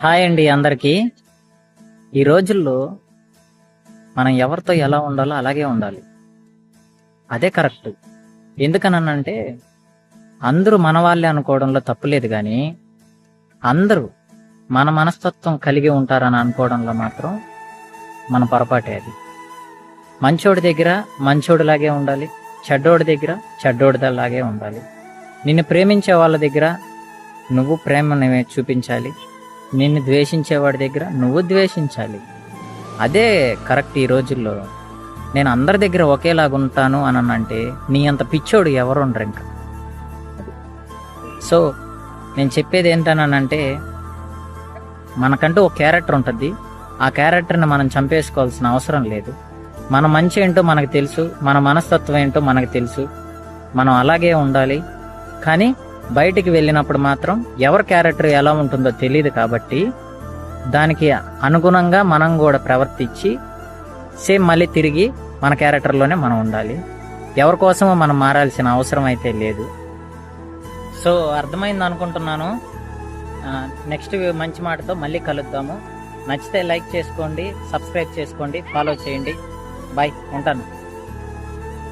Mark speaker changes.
Speaker 1: Hi అండి అందరికీ. ఈ రోజుల్లో మనం ఎవరితో ఎలా ఉండాలో అలాగే ఉండాలి. అదే కరెక్ట్. ఎందుకనంటే అందరూ మన వాళ్ళే అనుకోవడంలో తప్పులేదు కానీ అందరూ మన మనస్తత్వం కలిగి ఉంటారని అనుకోవడంలో మాత్రం మన పొరపాటే అది. మంచోడి దగ్గర మంచోడిలాగే ఉండాలి, చెడ్డోడి దగ్గర చెడ్డోడిలాగే ఉండాలి. నిన్ను ప్రేమించే వాళ్ళ దగ్గర నువ్వు ప్రేమని చూపించాలి, నిన్ను ద్వేషించేవాడి దగ్గర నువ్వు ద్వేషించాలి. అదే కరెక్ట్. ఈ రోజుల్లో నేను అందరి దగ్గర ఒకేలాగా ఉంటాను అని అంటే నీ అంత పిచ్చోడు ఎవరు ఉండరు ఇంకా. సో నేను చెప్పేది ఏంటనంటే మనకంటూ ఒక క్యారెక్టర్ ఉంటుంది. ఆ క్యారెక్టర్ని మనం చంపేసుకోవాల్సిన అవసరం లేదు. మన మంచి ఏంటో మనకు తెలుసు, మన మనస్తత్వం ఏంటో మనకు తెలుసు. మనం అలాగే ఉండాలి. కానీ బయటికి వెళ్ళినప్పుడు మాత్రం ఎవరి క్యారెక్టర్ ఎలా ఉంటుందో తెలియదు కాబట్టి దానికి అనుగుణంగా మనం కూడా ప్రవర్తించి సేమ్ మళ్ళీ తిరిగి మన క్యారెక్టర్లోనే మనం ఉండాలి. ఎవరి కోసమో మనం మారాల్సిన అవసరం అయితే లేదు. సో అర్థమైంది అనుకుంటున్నాను. నెక్స్ట్ మంచి మాటతో మళ్ళీ కలుద్దాము. నచ్చితే లైక్ చేసుకోండి, సబ్స్క్రైబ్ చేసుకోండి, ఫాలో చేయండి. బాయ్, ఉంటాను.